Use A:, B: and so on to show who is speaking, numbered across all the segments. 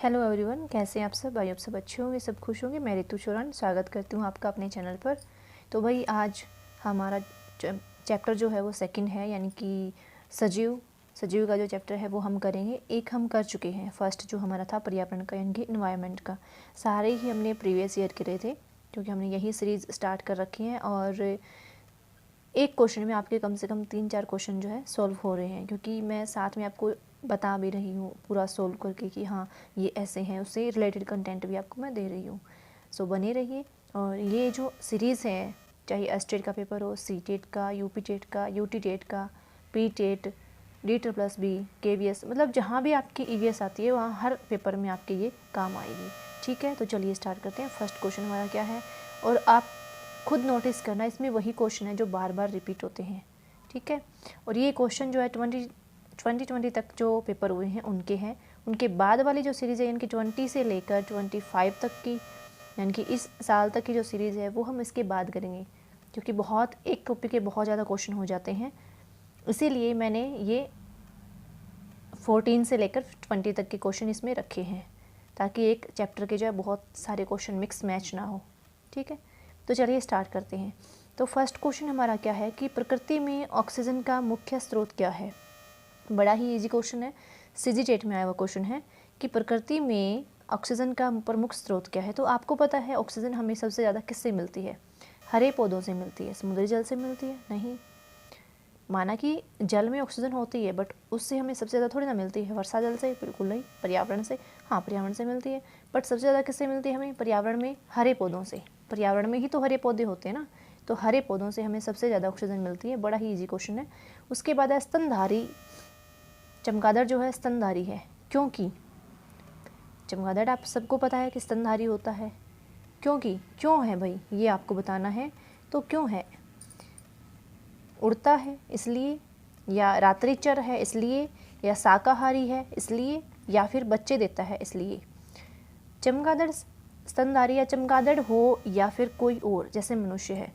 A: Hello everyone, कैसे हैं आप सब। भाई आप सब अच्छे होंगे, सब खुश होंगे। मैं ऋतु चौरान स्वागत करती हूँ आपका अपने चैनल पर। तो भाई आज हमारा चैप्टर जो है वो सेकंड है, यानी कि सजीव का जो चैप्टर है वो हम करेंगे। एक हम कर चुके हैं, फर्स्ट जो हमारा था पर्यावरण का यानी कि इन्वायरमेंट का। सारे ही हमने प्रीवियस ईयर करे थे क्योंकि हमने यही सीरीज़ स्टार्ट कर रखी है और एक क्वेश्चन में आपके कम से कम 3-4 क्वेश्चन जो है सॉल्व हो रहे हैं, क्योंकि मैं साथ में आपको बता भी रही हूँ पूरा सोल्व करके कि हाँ ये ऐसे हैं, उससे रिलेटेड कंटेंट भी आपको मैं दे रही हूँ। सो बने रहिए। और ये जो सीरीज़ है, चाहे एस्टेट का पेपर हो, सी टेट का, यूपी टेट का, यूटी टेट का, पी टेट, D++B, KVS, मतलब जहाँ भी आपकी EVS आती है वहाँ हर पेपर में आपके ये काम आएगी। ठीक है, तो चलिए स्टार्ट करते हैं। फर्स्ट क्वेश्चन हमारा क्या है, और आप खुद नोटिस करना, इसमें वही क्वेश्चन है जो बार बार रिपीट होते हैं। ठीक है, और ये क्वेश्चन जो है 2020 तक जो पेपर हुए हैं उनके हैं। उनके बाद वाली जो सीरीज़ है यानी कि 20 से लेकर 25 तक की, यानी कि इस साल तक की जो सीरीज़ है वो हम इसके बाद करेंगे, क्योंकि बहुत एक टॉपिक के बहुत ज़्यादा क्वेश्चन हो जाते हैं। इसीलिए मैंने ये 14 से लेकर 20 तक के क्वेश्चन इसमें रखे हैं, ताकि एक चैप्टर के जो है बहुत सारे क्वेश्चन मिक्स मैच ना हो। ठीक है, तो चलिए स्टार्ट करते हैं। तो फर्स्ट क्वेश्चन हमारा क्या है कि प्रकृति में ऑक्सीजन का मुख्य स्रोत क्या है। बड़ा ही इजी क्वेश्चन है, सीजी टेट में आया हुआ क्वेश्चन है कि प्रकृति में ऑक्सीजन का प्रमुख स्रोत क्या है। तो आपको पता है ऑक्सीजन हमें सबसे ज़्यादा किससे मिलती है? हरे पौधों से मिलती है। समुद्री जल से मिलती है? नहीं। माना कि जल में ऑक्सीजन होती है बट उससे हमें सबसे ज़्यादा थोड़ी ना मिलती है। वर्षा जल से? बिल्कुल नहीं। पर्यावरण से? हाँ, पर्यावरण से मिलती है, बट सबसे ज़्यादा किससे मिलती है हमें? पर्यावरण में हरे पौधों से। पर्यावरण में ही तो हरे पौधे होते हैं ना, तो हरे पौधों से हमें सबसे ज़्यादा ऑक्सीजन मिलती है। बड़ा ही ईजी क्वेश्चन है। उसके बाद है स्तनधारी। चमगादड़ जो है स्तनधारी है, क्योंकि चमगादड़ आप सबको पता है कि स्तनधारी होता है। क्यों है भाई, ये आपको बताना है। तो क्यों है? उड़ता है इसलिए, या रात्रिचर है इसलिए, या शाकाहारी है इसलिए, या फिर बच्चे देता है इसलिए। चमगादड़ स्तनधारी या चमगादड़ हो या फिर कोई और, जैसे मनुष्य है।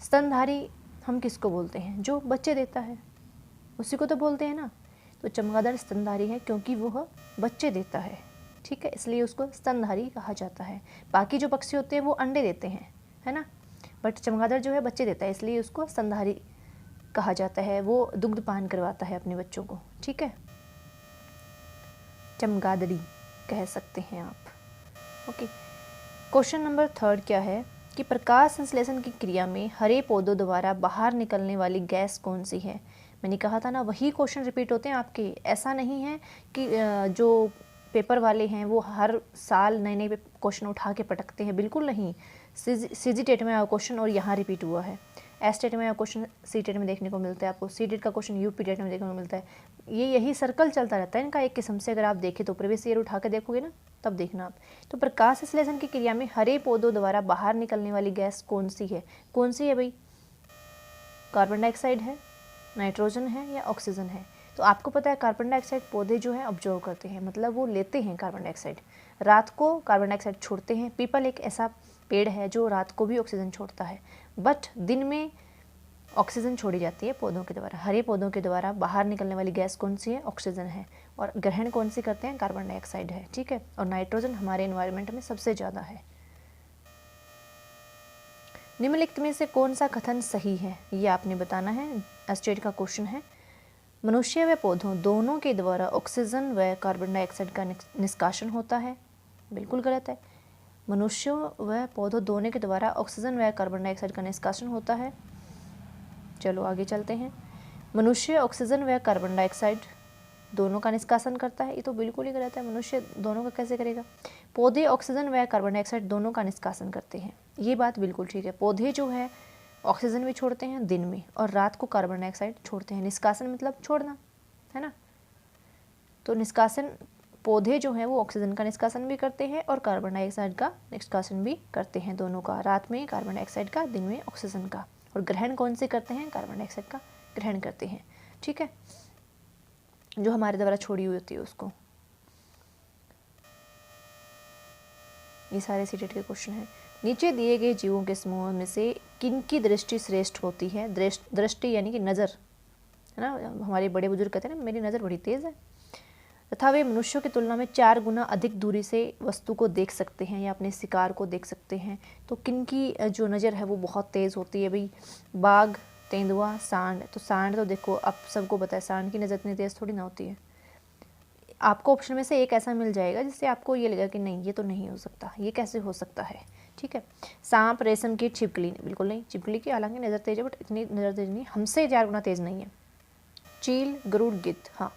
A: स्तनधारी हम किसको बोलते हैं? जो बच्चे देता है, उसी को तो बोलते हैं ना। तो चमगादड़ स्तनधारी है क्योंकि वह बच्चे देता है। ठीक है, इसलिए उसको स्तनधारी कहा जाता है। बाकी जो पक्षी होते हैं वो अंडे देते हैं, है ना, बट चमगादड़ जो है बच्चे देता है, इसलिए उसको स्तनधारी कहा जाता है। वो दुग्धपान करवाता है अपने बच्चों को। ठीक है, चमगादड़ी कह सकते हैं आप। ओके, क्वेश्चन नंबर 3 क्या है कि प्रकाश संश्लेषण की क्रिया में हरे पौधों द्वारा बाहर निकलने वाली गैस कौन सी है। मैंने कहा था ना, वही क्वेश्चन रिपीट होते हैं आपके। ऐसा नहीं है कि जो पेपर वाले हैं वो हर साल नए नए क्वेश्चन उठा के पटकते हैं, बिल्कुल नहीं। सीजी टेट में आया क्वेश्चन और यहाँ रिपीट हुआ है। एस टेट में आया क्वेश्चन सी टेट में देखने को मिलता है आपको, सी टेट का क्वेश्चन यूपी टेट में देखने को मिलता है। यही सर्कल चलता रहता है इनका एक किस्म से। अगर आप देखें तो प्रीवियस ईयर उठा के देखोगे ना, तब देखना आप। तो प्रकाश संश्लेषण की क्रिया में हरे पौधों द्वारा बाहर निकलने वाली गैस कौन सी है? कौन सी है भाई? कार्बन डाइऑक्साइड है, नाइट्रोजन है, या ऑक्सीजन है? तो आपको पता है कार्बन डाइऑक्साइड पौधे जो है ऑब्जर्व करते हैं, मतलब वो लेते हैं कार्बन डाइऑक्साइड, रात को कार्बन डाइऑक्साइड छोड़ते हैं। पीपल एक ऐसा पेड़ है जो रात को भी ऑक्सीजन छोड़ता है, बट दिन में ऑक्सीजन छोड़ी जाती है पौधों के द्वारा। हरे पौधों के द्वारा बाहर निकलने वाली गैस कौन सी है? ऑक्सीजन है। और ग्रहण कौन सी करते हैं? कार्बन डाइऑक्साइड है। ठीक है, और नाइट्रोजन हमारे एनवायरनमेंट में सबसे ज़्यादा है। निम्नलिखित में से कौन सा कथन सही है, ये आपने बताना है। एस्टेट का क्वेश्चन है। मनुष्य व पौधों दोनों के द्वारा ऑक्सीजन व कार्बन डाइऑक्साइड का निष्कासन होता है। बिल्कुल गलत है। मनुष्यों व पौधों दोनों के द्वारा ऑक्सीजन व कार्बन डाइऑक्साइड का निष्कासन होता है। चलो आगे चलते हैं। मनुष्य ऑक्सीजन व कार्बन डाइऑक्साइड दोनों का निष्कासन करता है, ये तो बिल्कुल ही गलत है। मनुष्य दोनों का कैसे करेगा? पौधे ऑक्सीजन व कार्बन डाइऑक्साइड दोनों का निष्कासन करते हैं, ये बात बिल्कुल ठीक है। पौधे जो है ऑक्सीजन भी छोड़ते हैं दिन में, और रात को कार्बन डाइऑक्साइड छोड़ते हैं। निष्कासन मतलब छोड़ना, है ना। तो निष्कासन, पौधे जो हैं वो ऑक्सीजन का निष्कासन भी करते हैं और कार्बन डाइऑक्साइड का निष्कासन भी करते हैं, दोनों का। रात में कार्बन डाइऑक्साइड का, दिन में ऑक्सीजन का। और ग्रहण कौन से करते हैं? कार्बन डाइऑक्साइड का ग्रहण करते हैं। ठीक है, जो हमारे द्वारा छोड़ी हुई होती है उसको। ये सारे सीटेट के क्वेश्चन हैं। नीचे दिए गए जीवों के समूह में से किनकी दृष्टि श्रेष्ठ होती है? दृष्टि यानी कि नज़र, है ना। हमारे बड़े बुजुर्ग कहते हैं ना, मेरी नज़र बड़ी तेज़ है। तथा वे मनुष्यों की तुलना में 4 गुना अधिक दूरी से वस्तु को देख सकते हैं या अपने शिकार को देख सकते हैं। तो किनकी जो नज़र है वो बहुत तेज़ होती है भाई? बाघ, तेंदुआ, सांड। तो सांड तो देखो अब सबको पता है, सांड की नज़र इतनी तेज़ थोड़ी ना होती है। आपको ऑप्शन में से एक ऐसा मिल जाएगा जिससे आपको ये लगेगा कि नहीं ये तो नहीं हो सकता, ये कैसे हो सकता है, ठीक है। सांप, रेशम कीट, छिपकली, बिल्कुल नहीं। छिपकली की हालांकि नज़र तेज है बट इतनी नज़र तेज नहीं, हमसे 4 गुना तेज़ नहीं है। चील, गरुड़, गिद्ध, हाँ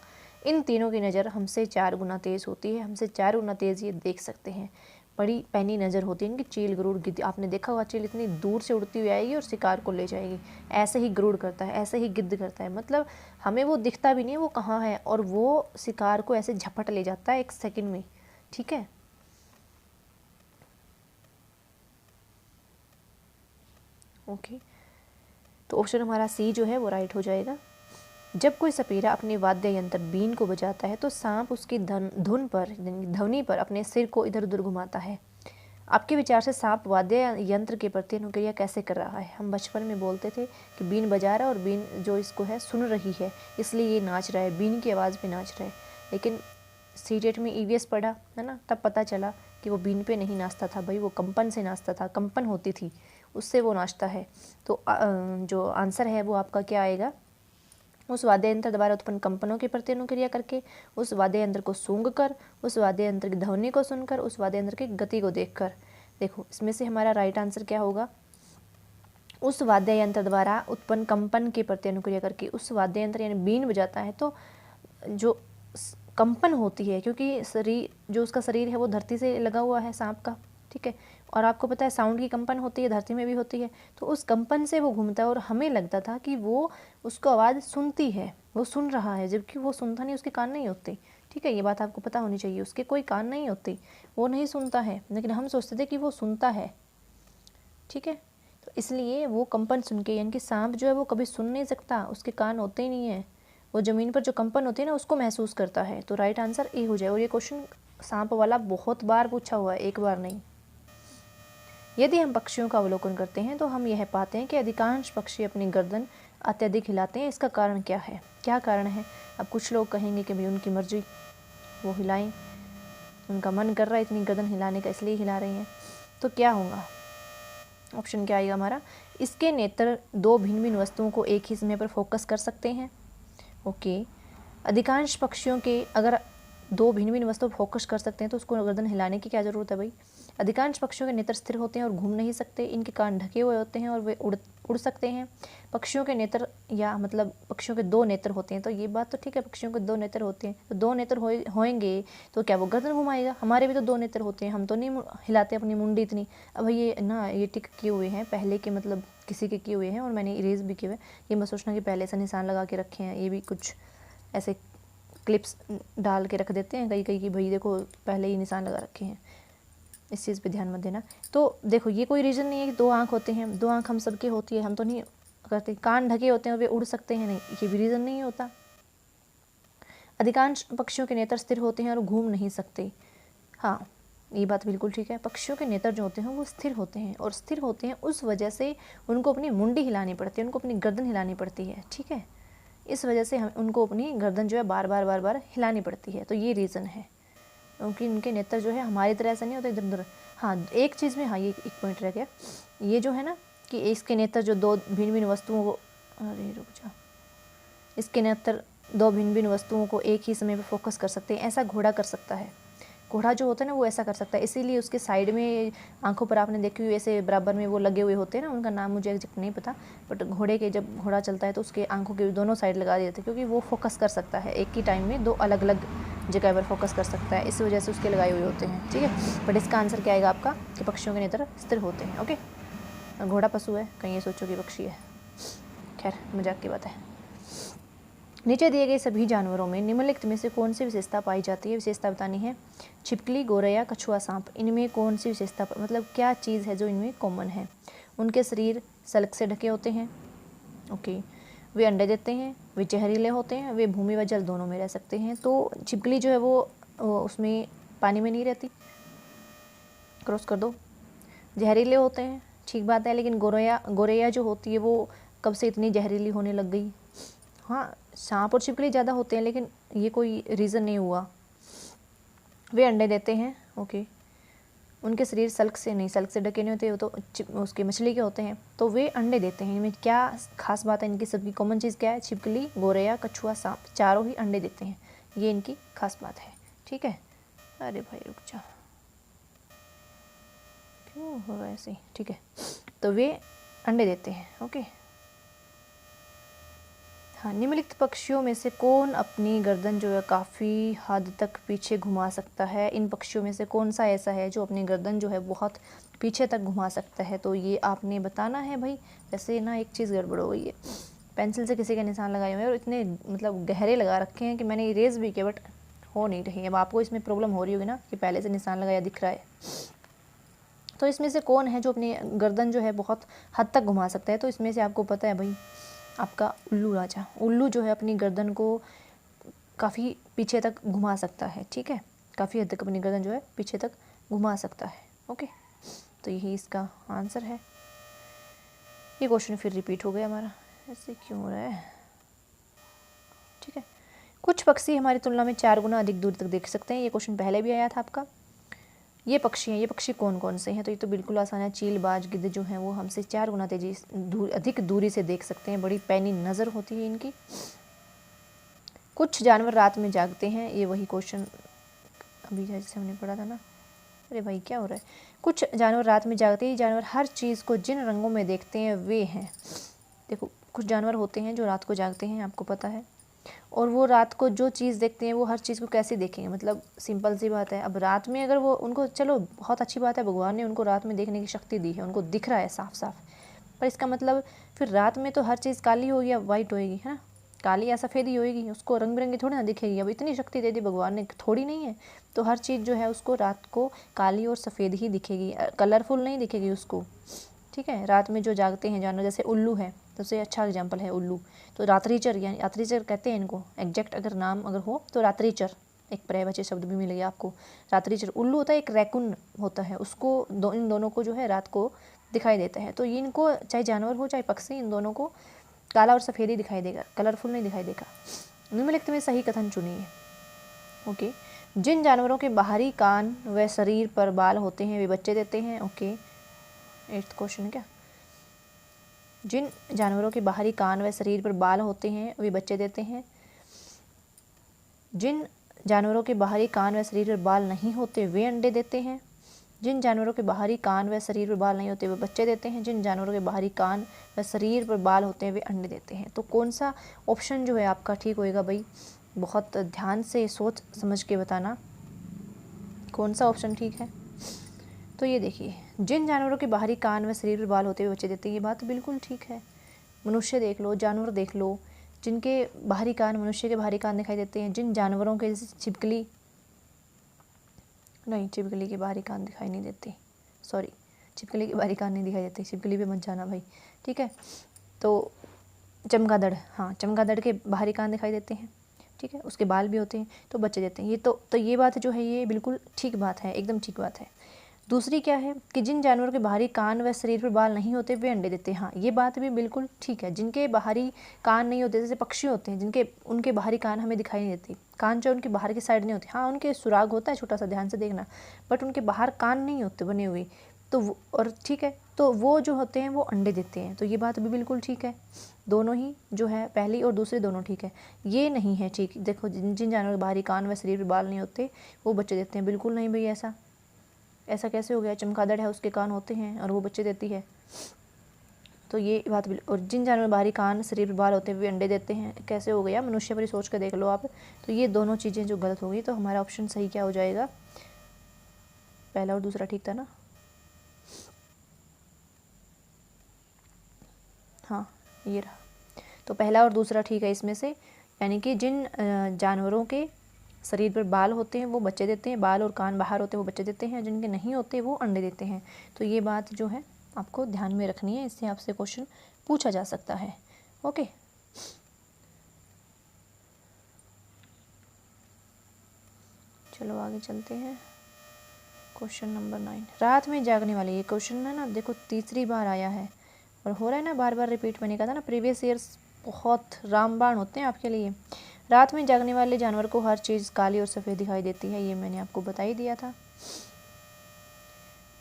A: इन तीनों की नज़र हमसे 4 गुना तेज़ होती है, हमसे 4 गुना तेज़ ये देख सकते हैं। बड़ी पैनी नज़र होती है इनकी, चील, गरुड़, गिद्ध। आपने देखा होगा चील इतनी दूर से उड़ती हुई आएगी और शिकार को ले जाएगी। ऐसे ही गरुड़ करता है, ऐसे ही गिद्ध करता है। मतलब हमें वो दिखता भी नहीं है वो कहाँ है, और वो शिकार को ऐसे झपट ले जाता है 1 सेकंड में, ठीक है। ओके, तो ऑप्शन हमारा सी जो है वो राइट हो जाएगा। जब कोई सपेरा अपने वाद्य यंत्र बीन को बजाता है तो सांप उसकी धुन पर, ध्वनि पर अपने सिर को इधर उधर घुमाता है। आपके विचार से सांप वाद्य यंत्र के प्रति अनुक्रिया कैसे कर रहा है? हम बचपन में बोलते थे कि बीन बजा रहा है और बीन जो इसको है सुन रही है, इसलिए ये नाच रहा है, बीन की आवाज़ पे नाच रहा है। लेकिन सीटेट में ईवीएस पढ़ा है ना, तब पता चला कि वो बीन पे नहीं नाचता था भाई, वो कंपन से नाचता था, कंपन होती थी उससे वो नाचता है। तो जो आंसर है वो आपका क्या आएगा? उस वाद्य यंत्र द्वारा उत्पन्न कंपनों के प्रति अनुक्रिया करके, उस वाद्य यंत्र को सूंघकर, उस वाद्य यंत्र की ध्वनि को सुनकर, उस वाद्य यंत्र की गति को देखकर। देखो इसमें से हमारा राइट आंसर क्या होगा? उस वाद्य यंत्र द्वारा उत्पन्न कंपन के प्रति अनुक्रिया करके। उस वाद्य यंत्र यानी बीन बजाता है तो जो कंपन होती है, क्योंकि शरीर जो उसका शरीर है वो धरती से लगा हुआ है सांप का, ठीक है। और आपको पता है साउंड की कंपन होती है, धरती में भी होती है। तो उस कंपन से वो घूमता है और हमें लगता था कि वो उसको आवाज़ सुनती है, वो सुन रहा है, जबकि वो सुनता नहीं, उसके कान नहीं होते, ठीक है। ये बात आपको पता होनी चाहिए, उसके कोई कान नहीं होते, वो नहीं सुनता है, लेकिन हम सोचते थे कि वो सुनता है, ठीक है। तो इसलिए वो कंपन सुन के, यानी कि सांप जो है वो कभी सुन नहीं सकता, उसके कान होते ही नहीं है, वो ज़मीन पर जो कंपन होती है ना उसको महसूस करता है। तो राइट आंसर ए हो जाए। और ये क्वेश्चन सांप वाला बहुत बार पूछा हुआ है, एक बार नहीं। यदि हम पक्षियों का अवलोकन करते हैं तो हम यह पाते हैं कि अधिकांश पक्षी अपनी गर्दन अत्यधिक हिलाते हैं। इसका कारण क्या है? क्या कारण है? अब कुछ लोग कहेंगे कि भाई उनकी मर्जी, वो हिलाएं, उनका मन कर रहा है इतनी गर्दन हिलाने का इसलिए हिला रही हैं। तो क्या होगा? ऑप्शन क्या आएगा हमारा? इसके नेत्र 2 भिन्न भिन्न वस्तुओं को एक ही समय पर फोकस कर सकते हैं। ओके, अधिकांश पक्षियों के अगर 2 भिन्न भिन्न वस्तु फोकस कर सकते हैं तो उसको गर्दन हिलाने की क्या ज़रूरत है भाई? अधिकांश पक्षियों के नेत्र स्थिर होते हैं और घूम नहीं सकते, इनके कान ढके हुए होते हैं और वे उड़ सकते हैं। पक्षियों के नेत्र, या मतलब पक्षियों के 2 नेत्र होते हैं, तो ये बात तो ठीक है, पक्षियों के 2 नेत्र होते हैं, तो 2 नेत्र होएंगे तो क्या वो गर्दन घुमाएगा? हमारे भी तो 2 नेत्र होते हैं, हम तो नहीं हिलाते अपनी मुंडी इतनी। अब ये ना ये टिक किए हुए हैं पहले के, मतलब किसी के किए हुए हैं और मैंने इरेज भी किए हुए, ये मत सोचना कि पहले से निशान लगा के रखे हैं, ये भी कुछ ऐसे क्लिप्स डाल के रख देते हैं कई कि भाई देखो पहले ही निशान लगा रखे हैं, इस चीज़ पे ध्यान मत देना। तो देखो ये कोई रीज़न नहीं है कि 2 आँख होते हैं, 2 आँख हम सबके होती है, हम तो नहीं करते। कान ढके होते हैं वे उड़ सकते हैं, नहीं, ये भी रीज़न नहीं होता। अधिकांश पक्षियों के नेत्र स्थिर होते हैं और घूम नहीं सकते, हाँ ये बात बिल्कुल ठीक है। पक्षियों के नेत्र जो होते हैं वो स्थिर होते हैं, और स्थिर होते हैं उस वजह से उनको अपनी मुंडी हिलानी पड़ती है, उनको अपनी गर्दन हिलानी पड़ती है, ठीक है। इस वजह से हम उनको अपनी गर्दन जो है बार बार हिलानी पड़ती है, तो ये रीज़न है। क्योंकि उनके नेत्र जो है हमारी तरह ऐसा नहीं होता इधर उधर। हाँ एक चीज़ में, हाँ ये एक पॉइंट रह गया, ये जो है ना कि इसके नेत्र जो 2 भिन्न भिन्न वस्तुओं को, अरे रुक जा, इसके नेत्र 2 भिन्न भिन्न वस्तुओं को एक ही समय पर फोकस कर सकते हैं, ऐसा घोड़ा कर सकता है। घोड़ा जो होता है ना वो ऐसा कर सकता है, इसीलिए उसके साइड में आंखों पर आपने देखी हुई ऐसे बराबर में वो लगे हुए होते हैं ना, उनका नाम मुझे एग्जैक्ट नहीं पता, बट घोड़े के जब घोड़ा चलता है तो उसके आंखों के दोनों साइड लगा दिए थे, क्योंकि वो फोकस कर सकता है एक ही टाइम में 2 अलग अलग जगह पर फोकस कर सकता है, इस वजह से उसके लगाए हुए होते हैं, ठीक है। बट इसका आंसर क्या आएगा आपका कि पक्षियों के नेत्र स्थिर होते हैं। ओके, घोड़ा पशु है, कहीं ये सोचो कि पक्षी है, खैर मजाक की बात है। नीचे दिए गए सभी जानवरों में निम्नलिखित में से कौन सी विशेषता पाई जाती है? विशेषता बतानी है। छिपकली, गोरैया, कछुआ, सांप, इनमें कौन सी विशेषता, मतलब क्या चीज़ है जो इनमें कॉमन है? उनके शरीर सल्क से ढके होते हैं, ओके, वे अंडे देते हैं, वे जहरीले होते हैं, वे भूमि व जल दोनों में रह सकते हैं। तो छिपकली जो है वो उसमें पानी में नहीं रहती, क्रॉस कर दो। जहरीले होते हैं, ठीक बात है, लेकिन गोरैया जो होती है वो कब से इतनी जहरीली होने लग गई? हाँ सांप और छिपकली ज़्यादा होते हैं, लेकिन ये कोई रीज़न नहीं हुआ वे अंडे देते हैं। ओके, उनके शरीर सल्क से ढके नहीं होते, वो तो उसके मछली के होते हैं, तो वे अंडे देते हैं। इनमें क्या खास बात है, इनकी सबकी कॉमन चीज़ क्या है, छिपकली, गोरैया, कछुआ, सांप, चारों ही अंडे देते हैं। ये इनकी खास बात है। ठीक है, अरे भाई रुक जा, क्यों हो रहा है ऐसे। ठीक है, तो वे अंडे देते हैं। ओके, हाँ, निम्नलिखित पक्षियों में से कौन अपनी गर्दन जो है काफ़ी हद तक पीछे घुमा सकता है। इन पक्षियों में से कौन सा ऐसा है जो अपनी गर्दन जो है बहुत पीछे तक घुमा सकता है, तो ये आपने बताना है भाई। वैसे ना एक चीज़ गड़बड़ हो गई है, पेंसिल से किसी के निशान लगाए हुए हैं और इतने मतलब गहरे लगा रखे हैं कि मैंने इरेज भी किया बट हो नहीं रही है। अब आपको इसमें प्रॉब्लम हो रही होगी ना कि पहले से निशान लगाया दिख रहा है। तो इसमें से कौन है जो अपनी गर्दन जो है बहुत हद तक घुमा सकता है, तो इसमें से आपको पता है भाई, आपका उल्लू राजा। उल्लू जो है अपनी गर्दन को काफ़ी पीछे तक घुमा सकता है। ठीक है, काफ़ी हद तक अपनी गर्दन जो है पीछे तक घुमा सकता है। ओके, तो यही इसका आंसर है। ये क्वेश्चन फिर रिपीट हो गया हमारा, ऐसे क्यों हो रहा है। ठीक है, कुछ पक्षी हमारी तुलना में 4 गुना अधिक दूर तक देख सकते हैं। ये क्वेश्चन पहले भी आया था आपका। ये पक्षी हैं, ये पक्षी कौन कौन से हैं, तो ये तो बिल्कुल आसान है। चील, बाज, गिद्ध जो हैं वो हमसे 4 गुना अधिक दूरी से देख सकते हैं। बड़ी पैनी नज़र होती है इनकी। कुछ जानवर रात में जागते हैं, ये वही क्वेश्चन अभी जैसे हमने पढ़ा था ना। अरे भाई क्या हो रहा है। कुछ जानवर रात में जागते हैं, जानवर हर चीज़ को जिन रंगों में देखते हैं वे हैं। देखो, कुछ जानवर होते हैं जो रात को जागते हैं, आपको पता है, और वो रात को जो चीज़ देखते हैं वो हर चीज़ को कैसे देखेंगे। मतलब सिंपल सी बात है, अब रात में अगर वो उनको, चलो बहुत अच्छी बात है, भगवान ने उनको रात में देखने की शक्ति दी है, उनको दिख रहा है साफ साफ, पर इसका मतलब फिर रात में तो हर चीज़ काली होगी या वाइट होएगी, है ना, काली या सफ़ेद ही होएगी, उसको रंग बिरंगी थोड़ी ना दिखेगी। अब इतनी शक्ति दे दी भगवान ने, थोड़ी नहीं है, तो हर चीज़ जो है उसको रात को काली और सफ़ेद ही दिखेगी, कलरफुल नहीं दिखेगी उसको। ठीक है, रात में जो जागते हैं जानवर, जैसे उल्लू है, सबसे अच्छा एग्जाम्पल है उल्लू। तो रात्रिचर, यानी रात्रिचर कहते हैं इनको, एग्जैक्ट अगर नाम अगर हो तो रात्रिचर, एक पर्यायवाची शब्द भी मिलेगा आपको, रात्रिचर। उल्लू होता है एक रैकून होता है, उसको इन दोनों को जो है रात को दिखाई देता है। तो इनको चाहे जानवर हो चाहे पक्षी, इन दोनों को काला और सफ़ेद ही दिखाई देगा, कलरफुल नहीं दिखाई देगा। निम्नलिखित में सही कथन चुनिए। ओके, जिन जानवरों के बाहरी कान व शरीर पर बाल होते हैं वे बच्चे देते हैं। ओके, 8th क्वेश्चन क्या, जिन जानवरों के बाहरी कान व शरीर पर बाल होते हैं वे बच्चे देते हैं। जिन जानवरों के बाहरी कान व शरीर पर बाल नहीं होते वे अंडे देते हैं। जिन जानवरों के बाहरी कान व शरीर पर बाल नहीं होते वे बच्चे देते हैं। जिन जानवरों के बाहरी कान व शरीर पर बाल होते हैं वे अंडे देते हैं। तो कौन सा ऑप्शन जो है आपका ठीक होएगा भाई, बहुत ध्यान से सोच समझ के बताना कौन सा ऑप्शन ठीक है। तो ये देखिए, जिन जानवरों के बाहरी कान व शरीर पर बाल होते हुए बच्चे देते हैं, ये बात बिल्कुल ठीक है। मनुष्य देख लो, जानवर देख लो, जिनके बाहरी कान, मनुष्य के बाहरी कान दिखाई देते हैं। जिन जानवरों के, जैसे छिपकली, नहीं छिपकली के बाहरी कान दिखाई नहीं देते, सॉरी, छिपकली के बाहरी कान नहीं दिखाई देते, छिपकली पे मत जाना भाई। ठीक है, तो चमगादड़, हाँ चमगादड़ के बाहरी कान दिखाई देते हैं। ठीक है, उसके बाल भी होते हैं, तो बच्चे देते हैं। ये तो ये बात जो है ये बिल्कुल ठीक बात है, एकदम ठीक बात है। दूसरी क्या है कि जिन जानवरों के बाहरी कान व शरीर पर बाल नहीं होते वे अंडे देते हैं। हाँ, ये बात भी बिल्कुल ठीक है। जिनके बाहरी कान नहीं होते, जैसे पक्षी होते हैं जिनके, उनके बाहरी कान हमें दिखाई नहीं देती, कान जो उनके बाहर की साइड नहीं होते, हाँ उनके सुराग होता है छोटा सा, ध्यान से देखना, बट उनके बाहर कान नहीं होते बने हुए, तो और ठीक है, तो वो जो होते हैं वो अंडे देते हैं। तो ये बात भी बिल्कुल ठीक है, दोनों ही जो है, पहली और दूसरी दोनों ठीक है। ये नहीं है ठीक, देखो जिन जानवरों के बाहरी कान व शरीर पर बाल नहीं होते वो बच्चे देते हैं, बिल्कुल नहीं भाई, ऐसा कैसे हो गया। चमगादड़ है, उसके कान होते हैं और वो बच्चे देती है, तो ये बात और जिन जानवर में बाहरी कान शरीर पर बाल होते हैं वे अंडे देते हैं, कैसे हो गया, मनुष्य पर ही सोच कर देख लो आप। तो ये दोनों चीज़ें जो गलत हो गई, तो हमारा ऑप्शन सही क्या हो जाएगा, पहला और दूसरा ठीक था ना। हाँ ये रहा, तो पहला और दूसरा ठीक है इसमें से, यानी कि जिन जानवरों के शरीर पर बाल होते हैं वो बच्चे देते हैं, बाल और कान बाहर होते हैं वो बच्चे देते हैं, जिनके नहीं होते वो अंडे देते हैं। तो ये बात जो है आपको ध्यान में रखनी है, इससे आपसे क्वेश्चन पूछा जा सकता है। ओके, चलो आगे चलते हैं। क्वेश्चन नंबर 9, रात में जागने वाले, ये क्वेश्चन है ना, देखो तीसरी बार आया है और हो रहा है ना बार बार रिपीट। मैंने कहा था ना प्रीवियस ईयर्स बहुत रामबाण होते हैं आपके लिए। रात में जागने वाले जानवर को हर चीज़ काली और सफ़ेद दिखाई देती है, ये मैंने आपको बता ही दिया था।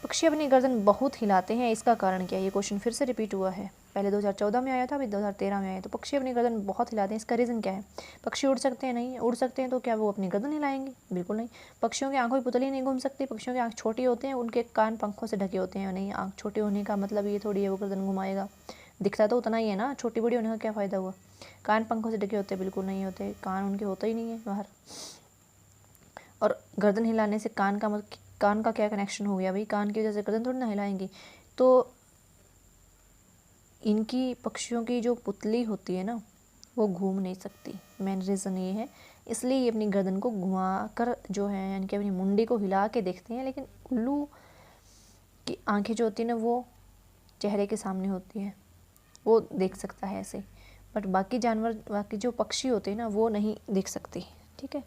A: पक्षी अपनी गर्दन बहुत हिलाते हैं, इसका कारण क्या है? ये क्वेश्चन फिर से रिपीट हुआ है, पहले 2014 में आया था, अभी 2013 में आया। तो पक्षी अपनी गर्दन बहुत हिलाते हैं, इसका रीज़न क्या है? पक्षी उड़ सकते हैं? नहीं। उड़ सकते हैं तो क्या वो अपनी गर्दन हिलाएंगे? बिल्कुल नहीं। पक्षियों की आंखों की पुतली नहीं घूम सकती, पक्षियों की आंख छोटी होते हैं, उनके कान पंखों से ढके होते हैं। नहीं, आंख छोटी होने का मतलब ये थोड़ी है वो गर्दन घुमाएगा, दिखता तो उतना ही है ना, छोटी बड़ी होने का क्या फ़ायदा हुआ? कान पंखों से ढके होते? बिल्कुल नहीं होते, कान उनके होता ही नहीं है बाहर। और गर्दन हिलाने से कान का मतलब, कान का क्या कनेक्शन हो गया भाई? कान की वजह से गर्दन थोड़ी ना हिलाएंगी। तो इनकी पक्षियों की जो पुतली होती है ना, वो घूम नहीं सकती, मेन रीज़न ये है। इसलिए ये अपनी गर्दन को घुमा कर जो है, यानी कि अपनी मुंडी को हिला के देखते हैं। लेकिन उल्लू की आंखें जो होती है ना, वो चेहरे के सामने होती है, वो देख सकता है ऐसे। बट बाकी जानवर, बाकी जो पक्षी होते हैं ना, वो नहीं देख सकते। ठीक है,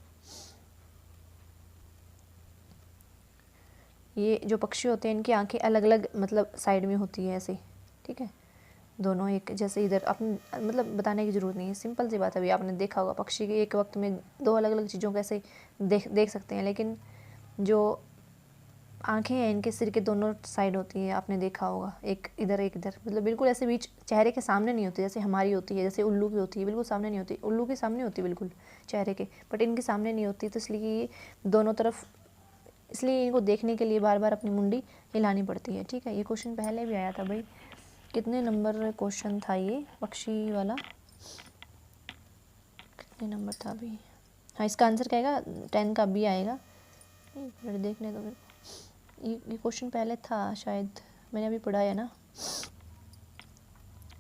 A: ये जो पक्षी होते हैं इनकी आंखें अलग अलग मतलब साइड में होती है ऐसे। ठीक है, दोनों एक जैसे इधर अपने मतलब बताने की ज़रूरत नहीं है, सिंपल सी बात है। अभी आपने देखा होगा पक्षी के एक वक्त में दो अलग अलग चीज़ों को ऐसे देख सकते हैं, लेकिन जो आंखें हैं इनके सिर के दोनों साइड होती है, आपने देखा होगा, एक इधर एक इधर, मतलब बिल्कुल ऐसे बीच चेहरे के सामने नहीं होती जैसे हमारी होती है, जैसे उल्लू की होती है, बिल्कुल सामने नहीं होती। उल्लू के सामने होती है बिल्कुल चेहरे के, बट इनके सामने नहीं होती। तो इसलिए ये दोनों तरफ, इसलिए इनको देखने के लिए बार बार अपनी मुंडी हिलानी पड़ती है। ठीक है, ये क्वेश्चन पहले भी आया था भाई, कितने नंबर क्वेश्चन था ये पक्षी वाला, कितने नंबर था अभी? हाँ, इसका आंसर क्या आएगा? 10 का बी आएगा। फिर देखने दो मेरे को, ये क्वेश्चन पहले था शायद, मैंने अभी पढ़ा है ना,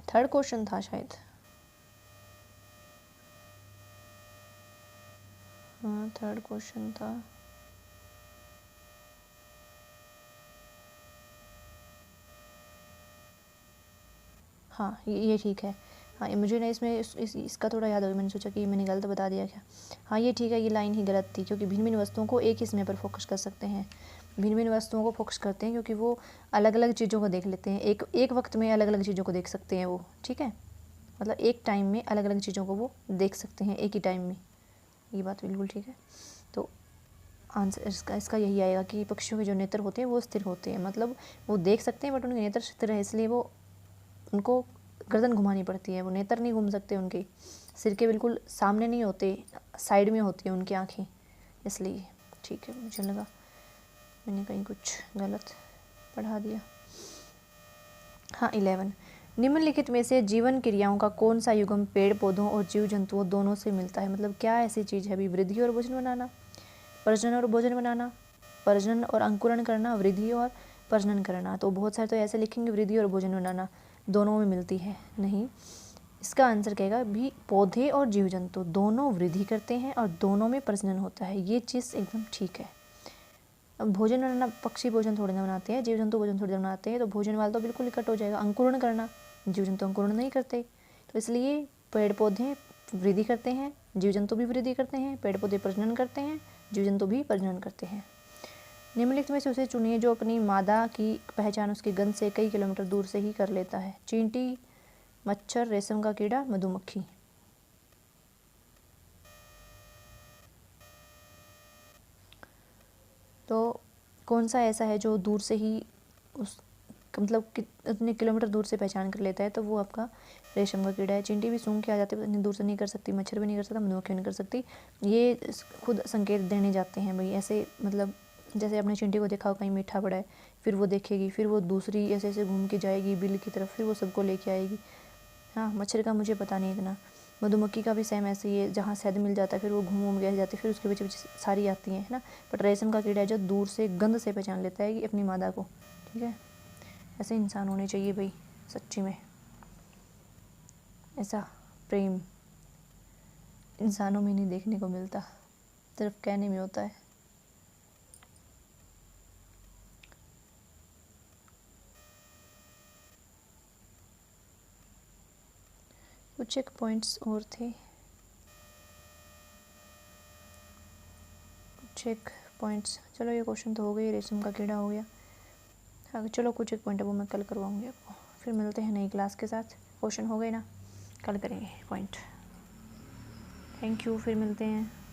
A: थर्ड क्वेश्चन था शायद। हाँ, थर्ड क्वेश्चन था। हाँ, ये ठीक है। हाँ, मुझे ना इसमें इसका थोड़ा याद हो गया, मैंने सोचा कि मैंने गलत बता दिया क्या। हाँ, ये ठीक है, ये लाइन ही गलत थी, क्योंकि भिन्न भिन्न वस्तुओं को एक ही समय पर फोकस कर सकते हैं। भिन्न भिन्न वस्तुओं को फोकस करते हैं क्योंकि वो अलग अलग चीज़ों को देख लेते हैं, एक वक्त में अलग अलग चीज़ों को देख सकते हैं वो। ठीक है, मतलब एक टाइम में अलग अलग चीज़ों को वो देख सकते हैं एक ही टाइम में, ये बात बिल्कुल ठीक है। तो आंसर इसका यही आएगा कि पक्षियों के जो नेत्र होते हैं वो स्थिर होते हैं, मतलब वो देख सकते हैं बट उनके नेत्र स्थिर है, इसलिए वो उनको गर्दन घुमानी पड़ती है, वो नेत्र नहीं घूम सकते, उनके सिर के बिल्कुल सामने नहीं होते, साइड में होती है उनकी आँखें, इसलिए। ठीक है, मुझे लगा मैंने कहीं कुछ गलत पढ़ा दिया। हाँ, 11, निम्नलिखित में से जीवन क्रियाओं का कौन सा युग्म पेड़ पौधों और जीव जंतुओं दोनों से मिलता है? मतलब क्या ऐसी चीज़ है अभी? वृद्धि और भोजन बनाना, प्रजनन और भोजन बनाना, प्रजनन और अंकुरण करना, वृद्धि और प्रजनन करना। तो बहुत सारे तो ऐसे लिखेंगे वृद्धि और भोजन बनाना दोनों में मिलती है, नहीं। इसका आंसर कहेगा भी पौधे और जीव जंतु दोनों वृद्धि करते हैं और दोनों में प्रजनन होता है, ये चीज़ एकदम ठीक है। अब भोजन बनाना, पक्षी भोजन थोड़ी ना बनाते हैं, जीव जंतु भोजन थोड़ी ना बनाते हैं, तो भोजन वाला तो बिल्कुल इकट्ठ हो जाएगा। अंकुरण करना, जीव जंतु अंकुरण नहीं करते, तो इसलिए पेड़ पौधे वृद्धि करते हैं, जीव जंतु भी वृद्धि करते हैं, पेड़ पौधे प्रजनन करते हैं, जीव जंतु भी प्रजनन करते हैं। निम्नलिखित में से उसे चुनिए जो अपनी मादा की पहचान उसकी गंध से कई किलोमीटर दूर से ही कर लेता है। चींटी, मच्छर, रेशम का कीड़ा, मधुमक्खी। तो कौन सा ऐसा है जो दूर से ही उस मतलब कितने किलोमीटर दूर से पहचान कर लेता है? तो वो आपका रेशम का कीड़ा है। चींटी भी सूंघ के आ जाती है, इतनी दूर से नहीं कर सकती, मच्छर भी नहीं कर सकता, मधुमक्खी नहीं कर सकती, ये खुद संकेत देने जाते हैं भाई ऐसे, मतलब जैसे आपने चींटी को देखा हो कहीं मीठा पड़ा है, फिर वो देखेगी, फिर वो दूसरी ऐसे ऐसे घूम के जाएगी बिल की तरफ, फिर वो सबको लेके आएगी। हाँ, मच्छर का मुझे पता नहीं इतना। मधुमक्खी का भी सेम ऐसे ही है, जहाँ शहद मिल जाता है फिर वो घूम घूम के जाती है, फिर उसके पीछे पीछे सारी आती हैं, है ना। बट रेशम का कीड़ा है जो दूर से गंध से पहचान लेता है कि अपनी मादा को। ठीक है, ऐसे इंसान होने चाहिए भाई, सच्ची में ऐसा प्रेम इंसानों में नहीं देखने को मिलता, सिर्फ कहने में होता है। कुछ एक पॉइंट्स और थे, कुछ एक पॉइंट्स, चलो ये क्वेश्चन तो हो गई, रेशम का कीड़ा हो गया। हाँ चलो, कुछ एक पॉइंट है वो मैं कल करवाऊँगी आपको, फिर मिलते हैं नई क्लास के साथ। क्वेश्चन हो गए ना, कल करेंगे पॉइंट। थैंक यू, फिर मिलते हैं।